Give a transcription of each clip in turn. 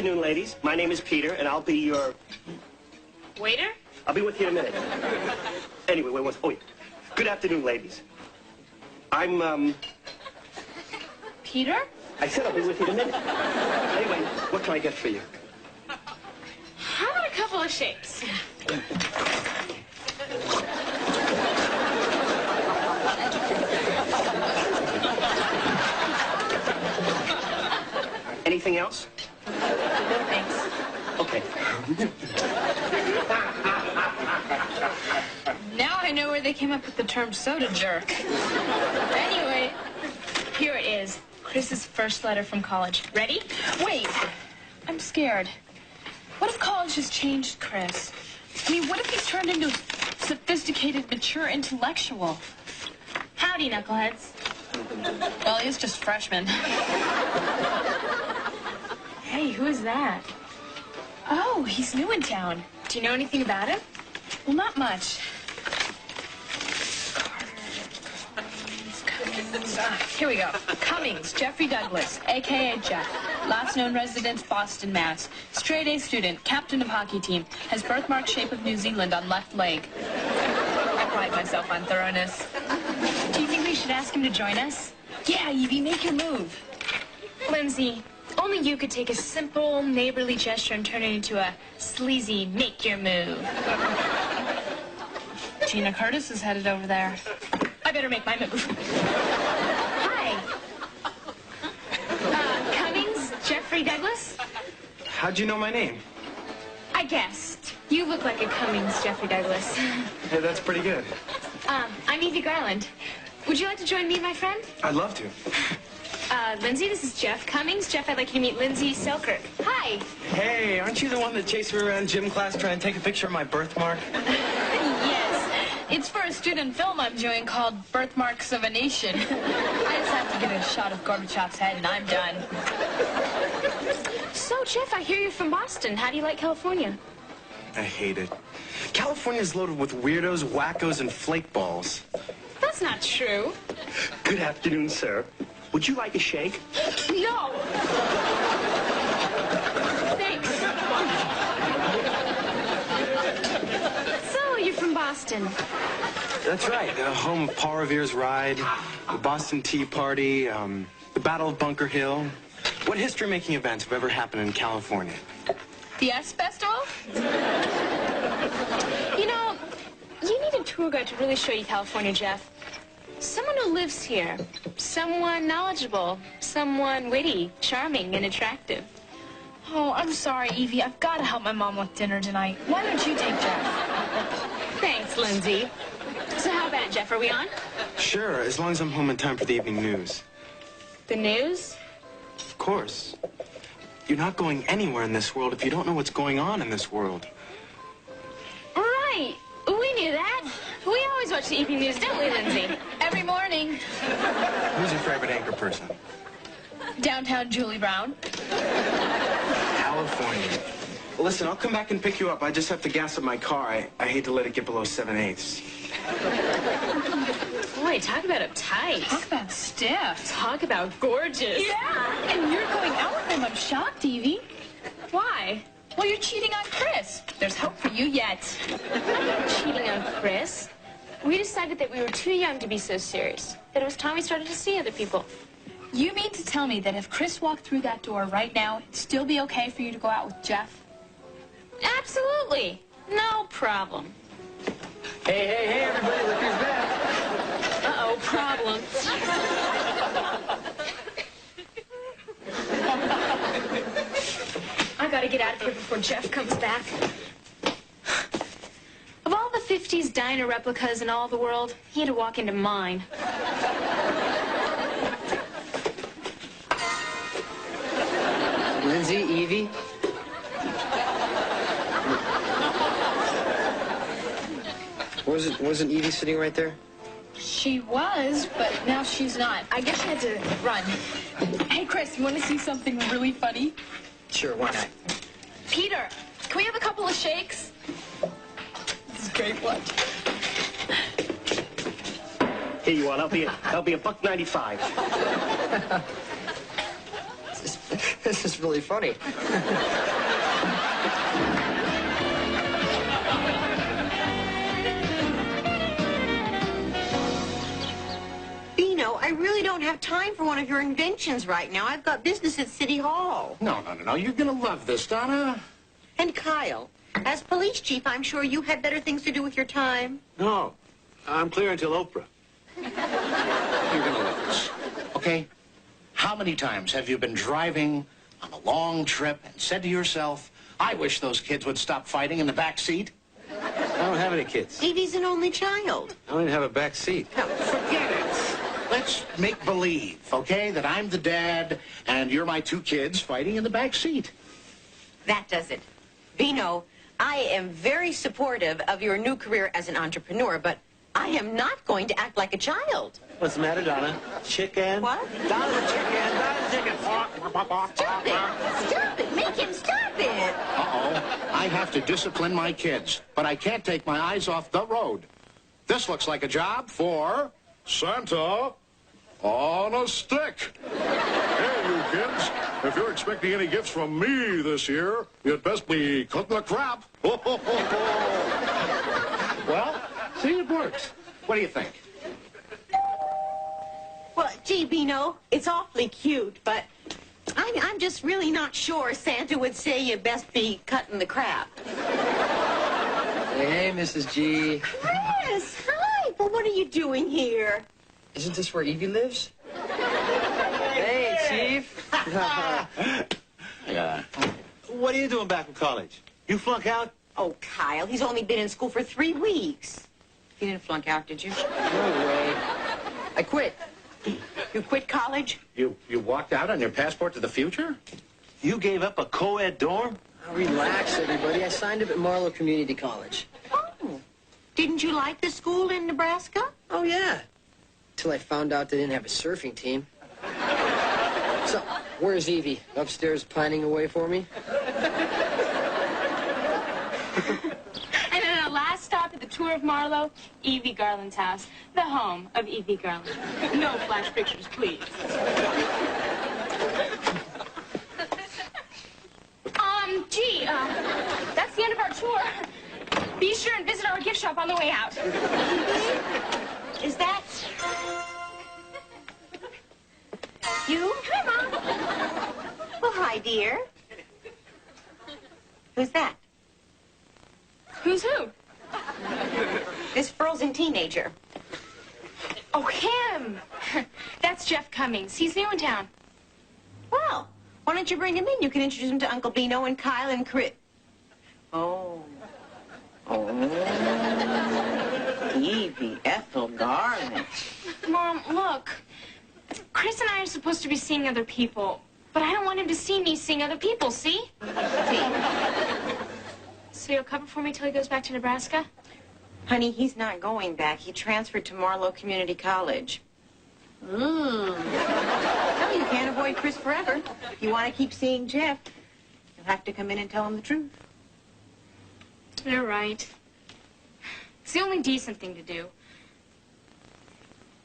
afternoon, ladies. My name is Peter, and I'll be your... Waiter? I'll be with you in a minute. Anyway, wait, oh, yeah. Good afternoon, ladies. I'm, Peter? I said I'll be with you in a minute. Anyway, what can I get for you? How about a couple of shakes? Anything else? No, thanks. Okay. Now I know where they came up with the term soda jerk. Anyway, here it is. Chris's first letter from college. Ready? Wait, I'm scared. What if college has changed Chris? I mean, what if he's turned into a sophisticated, mature intellectual? Howdy, knuckleheads. Well, he is just freshman. Hey, who is that? Oh, he's new in town. Do you know anything about him? Well, not much. Here we go. Cummings, Jeffrey Douglas, a.k.a. Jeff. Last known residence, Boston, Mass. Straight A student, captain of hockey team. Has birthmark shape of New Zealand on left leg. I pride myself on thoroughness. Do you think we should ask him to join us? Yeah, Evie, make your move. Lindsay, only you could take a simple, neighborly gesture and turn it into a sleazy, make your move. Gina Curtis is headed over there. I better make my move. Hi. Cummings, Jeffrey Douglas? How'd you know my name? I guessed. You look like a Cummings, Jeffrey Douglas. Hey, that's pretty good. I'm Evie Garland. Would you like to join me and my friend? I'd love to. Lindsay, this is Jeff Cummings. Jeff, I'd like you to meet Lindsay Selkirk. Hi. Hey, aren't you the one that chased me around gym class trying to take a picture of my birthmark? Yes. It's for a student film I'm doing called Birthmarks of a Nation. I just have to get a shot of Gorbachev's head and I'm done. So, Jeff, I hear you're from Boston. How do you like California? I hate it. California's loaded with weirdos, wackos, and flake balls. That's not true. Good afternoon, sir. Would you like a shake? No! Thanks. So, you're from Boston. That's right. Home of Paul Revere's Ride, the Boston Tea Party, the Battle of Bunker Hill. What history-making events have ever happened in California? The S Festival? You know, you need a tour guide to really show you California, Jeff. Someone who lives here. Someone knowledgeable. Someone witty, charming, and attractive. Oh, I'm sorry, Evie. I've got to help my mom with dinner tonight. Why don't you take Jeff? Thanks, Lindsay. So how about it, Jeff? Are we on? Sure, as long as I'm home in time for the evening news. The news? Of course. You're not going anywhere in this world if you don't know what's going on in this world. Right. We knew that. We always watch the evening news, don't we, Lindsay? Every morning. Who's your favorite anchor person? Downtown Julie Brown. California. Well, listen, I'll come back and pick you up. I just have to gas up my car. I hate to let it get below 7/8. Boy, talk about uptight. Talk about stiff. Talk about gorgeous. Yeah. And you're going out with him. I'm shocked, Evie. Why? Well, you're cheating on Chris. There's hope for you yet. I'm not cheating on Chris. We decided that we were too young to be so serious. That it was time we started to see other people. You mean to tell me that if Chris walked through that door right now, it'd still be okay for you to go out with Jeff? Absolutely. No problem. Hey, everybody, look who's back. Uh-oh, problems. I gotta get out of here before Jeff comes back. Of all the 50s diner replicas in all the world, he had to walk into mine. Lindsay, Evie? Wasn't Evie sitting right there? She was, but now she's not. I guess she had to run. Hey, Chris, you want to see something really funny? Sure, why not? Peter, can we have a couple of shakes? This is great lunch. Here you are. That'll be $1.95. This is really funny. Bino, I really don't have time for one of your inventions right now. I've got business at City Hall. No. You're gonna love this, Donna. And Kyle, as police chief, I'm sure you had better things to do with your time. No, I'm clear until Oprah. You're gonna love this. Okay? How many times have you been driving on a long trip and said to yourself, I wish those kids would stop fighting in the back seat? I don't have any kids. Evie's an only child. I don't even have a back seat. Forget it. Let's make believe, okay, that I'm the dad and you're my two kids fighting in the back seat. That does it. Bino, I am very supportive of your new career as an entrepreneur, but I am not going to act like a child. What's the matter, Donna? Chicken? What? Donna's a chicken. Donna's a chicken. Stop it. Stop it. Make him stop it. Uh-oh. I have to discipline my kids, but I can't take my eyes off the road. This looks like a job for Santa on a stick. Hey, you kids, if you're expecting any gifts from me this year, you'd best be cutting the crap. Well, see, it works. What do you think? Well, gee, Bino, it's awfully cute, but I'm just really not sure Santa would say you best be cutting the crap. Hey, Mrs. G. Chris, hi. Well, what are you doing here? Isn't this where Evie lives? Hey, Chief. Yeah. What are you doing back from college? You flunk out? Oh, Kyle, he's only been in school for 3 weeks. You didn't flunk out, did you? No way. I quit. You quit college? You walked out on your passport to the future? You gave up a co-ed dorm? Oh, relax, everybody. I signed up at Marlowe Community College. Oh. Didn't you like the school in Nebraska? Oh, yeah. Till I found out they didn't have a surfing team. So, where's Evie? Upstairs pining away for me? And then our last stop at the tour of Marlowe, Evie Garland's house, the home of Evie Garland. No flash pictures, please. That's the end of our tour. Be sure and visit our gift shop on the way out. Is that... you? Hi, Mom. Well, hi, dear. Who's that? Who's who? This frozen teenager. Oh, him. That's Jeff Cummings. He's new in town. Well, why don't you bring him in? You can introduce him to Uncle Bino and Kyle and Chris. Oh. Evie Ethel Garland. Mom, look. Chris and I are supposed to be seeing other people, but I don't want him to see me seeing other people, see? So you'll cover for me till he goes back to Nebraska? Honey, he's not going back. He transferred to Marlowe Community College. Well, you can't avoid Chris forever. If you want to keep seeing Jeff, you'll have to come in and tell him the truth. You're right. It's the only decent thing to do.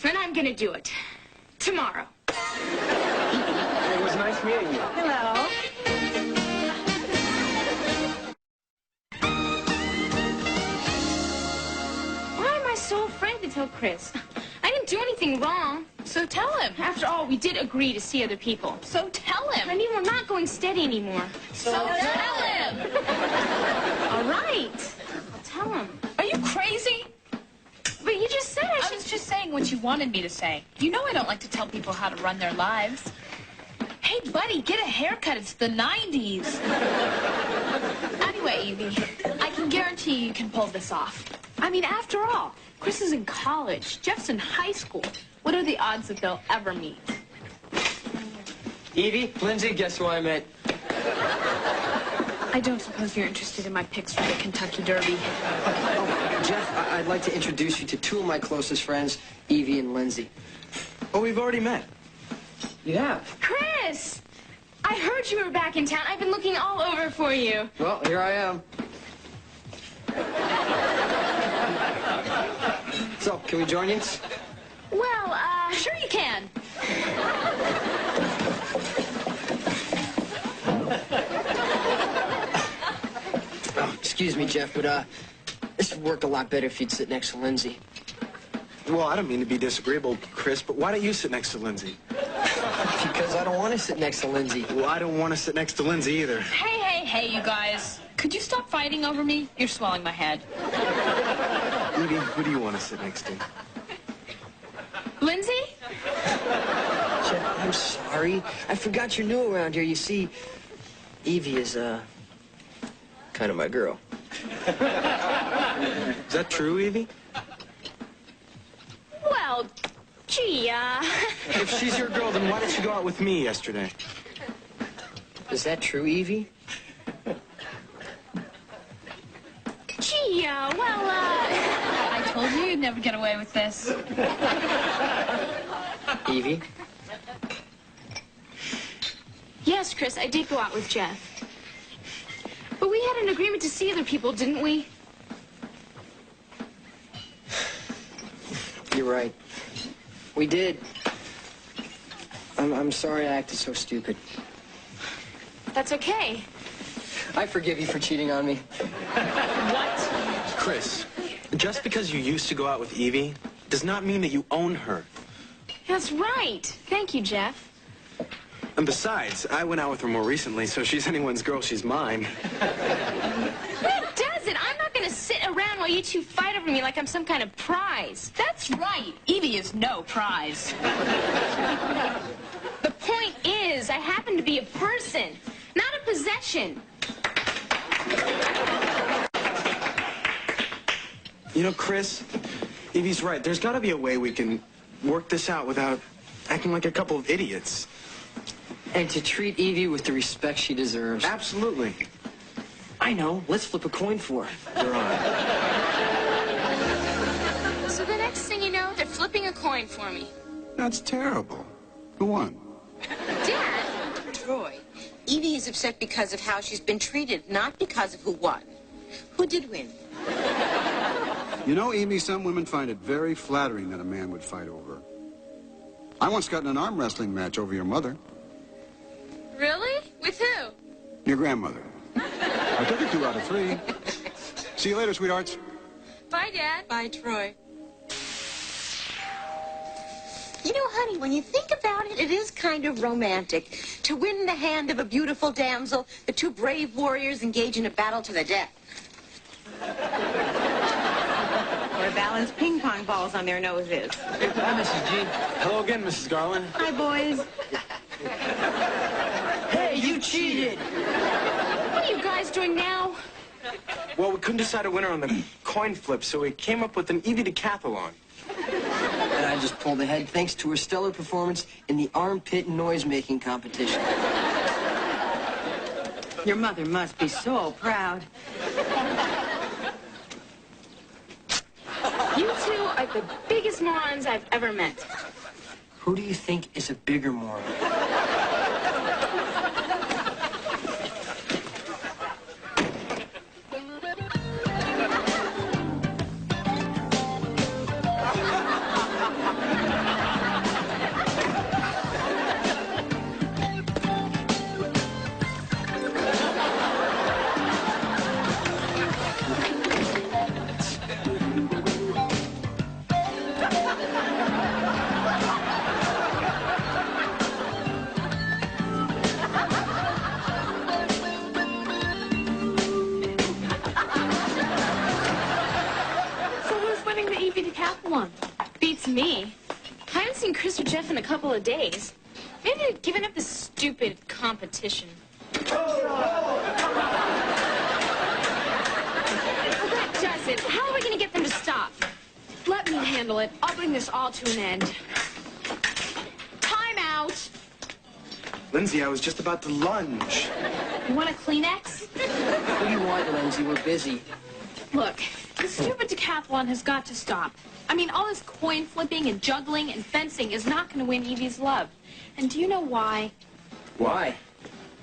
And I'm gonna do it. Tomorrow. It was nice meeting you. Hello. Why am I so afraid to tell Chris? I didn't do anything wrong. So tell him. After all, we did agree to see other people. So tell him. I mean, we're not going steady anymore. So tell him. All right. I'll tell him. Are you crazy? But you just said I was just saying what you wanted me to say. You know I don't like to tell people how to run their lives. Hey, buddy, get a haircut. It's the 90s. Anyway, Evie, I can guarantee you can pull this off. I mean, after all, Chris is in college. Jeff's in high school. What are the odds that they'll ever meet? Evie, Lindsay, guess who I met? I don't suppose you're interested in my picks for the Kentucky Derby. Oh, Jeff, I'd like to introduce you to two of my closest friends, Evie and Lindsay. Oh, we've already met. You have? Chris! I heard you were back in town. I've been looking all over for you. Well, here I am. So, can we join you? Well, sure you can. Excuse me, Jeff, but this would work a lot better if you'd sit next to Lindsay. Well, I don't mean to be disagreeable, Chris, but why don't you sit next to Lindsay? Because I don't want to sit next to Lindsay. Well, I don't want to sit next to Lindsay either. Hey, you guys. Could you stop fighting over me? You're swelling my head. Evie, who do you want to sit next to? Lindsay? Jeff, I'm sorry. I forgot you're new around here. You see, Evie is, kind of my girl. Is that true, Evie? Well, gee, If she's your girl, then why did she go out with me yesterday? Is that true, Evie? gee, I told you you'd never get away with this. Evie? yes, Chris, I did go out with Jeff. But we had an agreement to see other people, didn't we? You're right. We did. I'm sorry I acted so stupid. That's okay. I forgive you for cheating on me. What? Chris, just because you used to go out with Evie does not mean that you own her. That's right. Thank you, Jeff. And besides, I went out with her more recently, so she's anyone's girl, she's mine. That does it. I'm not going to sit around while you two fight over me like I'm some kind of prize. That's right. Evie is no prize. The point is, I happen to be a person, not a possession. You know, Chris, Evie's right. There's got to be a way we can work this out without acting like a couple of idiots. And to treat Evie with the respect she deserves. Absolutely. I know. Let's flip a coin for her. You're on. So the next thing you know, they're flipping a coin for me. That's terrible. Who won? Dad? Troy, Evie is upset because of how she's been treated, not because of who won. Who did win? You know, Amy, some women find it very flattering that a man would fight over her. I once got in an arm wrestling match over your mother. Really? With who? Your grandmother. I took her 2 out of 3. See you later, sweethearts. Bye, Dad. Bye, Troy. You know, honey, when you think about it, it is kind of romantic. To win the hand of a beautiful damsel, the 2 brave warriors engage in a battle to the death. Or balance ping pong balls on their noses. Hi, Mrs. G. Hello again, Mrs. Garland. Hi, boys. Hey, you cheated! What are you guys doing now? Well, we couldn't decide a winner on the coin flip, so we came up with an Evie decathlon. And I just pulled ahead thanks to her stellar performance in the armpit noise-making competition. Your mother must be so proud. You two are the biggest morons I've ever met. Who do you think is a bigger moron? Beats me. I haven't seen Chris or Jeff in a couple of days. Maybe they've given up this stupid competition. Well, that does it. How are we going to get them to stop? Let me handle it. I'll bring this all to an end. Time out. Lindsay, I was just about to lunge. You want a Kleenex? What do you want, Lindsay? We're busy. Look, the stupid decathlon has got to stop. I mean, all this coin flipping and juggling and fencing is not going to win Evie's love. And do you know why? Why?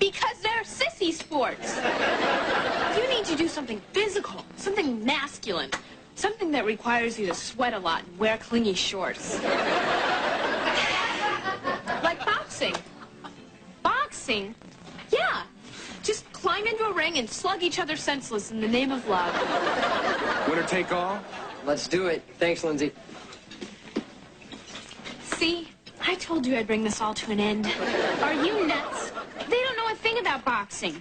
Because they're sissy sports. You need to do something physical, something masculine, something that requires you to sweat a lot and wear clingy shorts. Like boxing. Boxing? Yeah. Just climb into a ring and slug each other senseless in the name of love. Winner take all? Let's do it. Thanks, Lindsay. See? I told you I'd bring this all to an end. Are you nuts? They don't know a thing about boxing.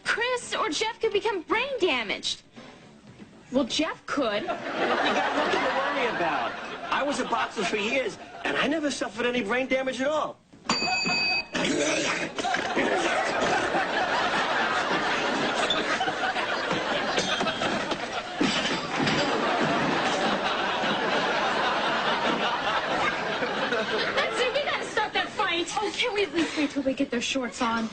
Chris or Jeff could become brain damaged. Well, Jeff could. You got nothing to worry about. I was a boxer for years, and I never suffered any brain damage at all. That's it. We gotta stop that fight. Oh, can't we at least wait till they get their shorts on?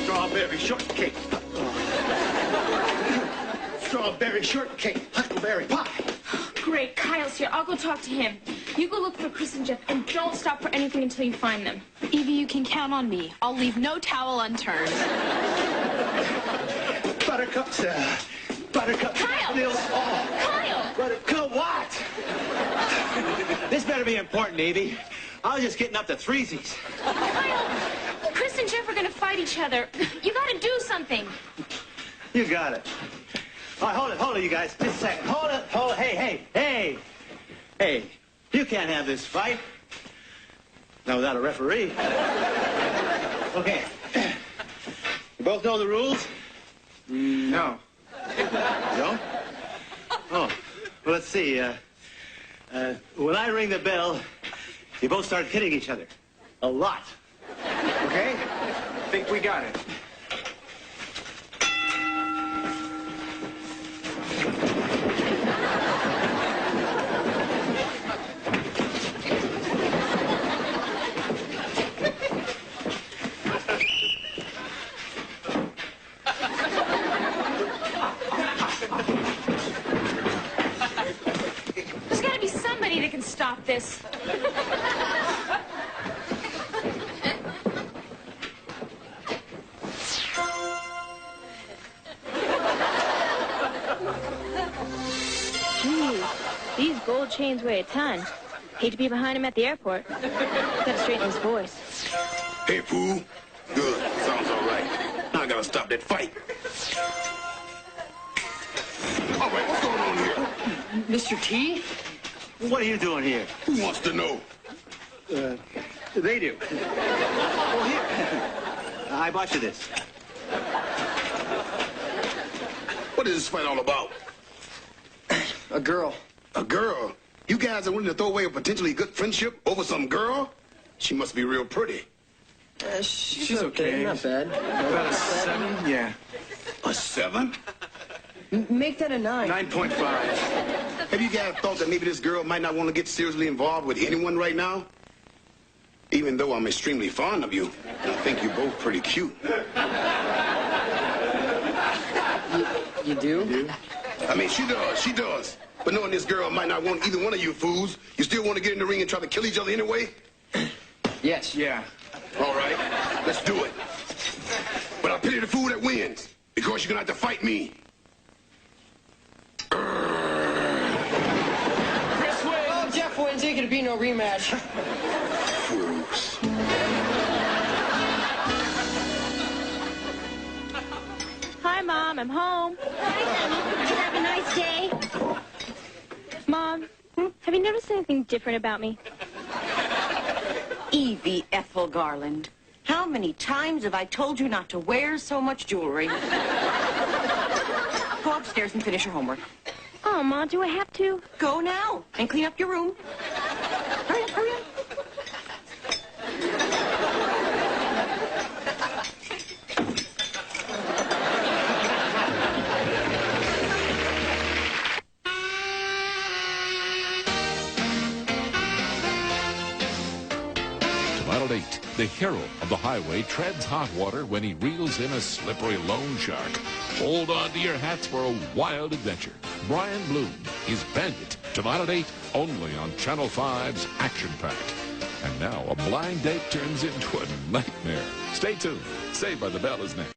Strawberry shortcake. Strawberry shortcake. Huckleberry pie. Great, Kyle's here. I'll go talk to him. You go look for Chris and Jeff, and don't stop for anything until you find them. Evie, you can count on me. I'll leave no towel unturned. Buttercups, buttercup. Kyle! Oh, Kyle! buttercup what? This better be important, Evie. I was just getting up to threesies. Kyle! Chris and Jeff are gonna fight each other. You gotta do something. You got it. All right, hold it, you guys. Just a second. Hold it. Hey. You can't have this fight. Not without a referee. Okay. You both know the rules? No. No? Oh, well, let's see. When I ring the bell, you both start hitting each other. A lot. Okay? I think we got it. There's gotta be somebody that can stop this. Gee, these gold chains weigh a ton. Hate to be behind him at the airport. Gotta straighten his voice. Hey, fool. Good. Sounds all right. Now I gotta stop that fight. All right, what's going on here? Mr. T? What are you doing here? Who wants to know? They do. Oh, here. I bought you this. What is this fight all about? A girl. A girl? You guys are willing to throw away a potentially good friendship over some girl? She must be real pretty. She's okay. Not bad. About a 7? Yeah. A 7? Make that a 9. 9.5. Have you guys thought that maybe this girl might not want to get seriously involved with anyone right now? Even though I'm extremely fond of you, and I think you're both pretty cute. You do? I mean, she does. But knowing this girl might not want either one of you fools, you still want to get in the ring and try to kill each other anyway? Yes. Yeah. All right, let's do it. But I pity the fool that wins, because you're gonna have to fight me. Chris wins. Oh, Jeff wins. Ain't gonna be no rematch. Fools. Hi, Mom. I'm home. Hi, honey. Did you have a nice day? Mom, have you noticed anything different about me? Evie Ethel Garland. How many times have I told you not to wear so much jewelry? Go upstairs and finish your homework. Oh, Ma, do I have to? Go now and clean up your room. Hurry up, hurry up. Battle 8, the hero of the highway treads hot water when he reels in a slippery loan shark. Hold on to your hats for a wild adventure. Brian Bloom is Bandit. Tonight at 8, only on Channel 5's Action Pack. And now a blind date turns into a nightmare. Stay tuned. Saved by the Bell is next.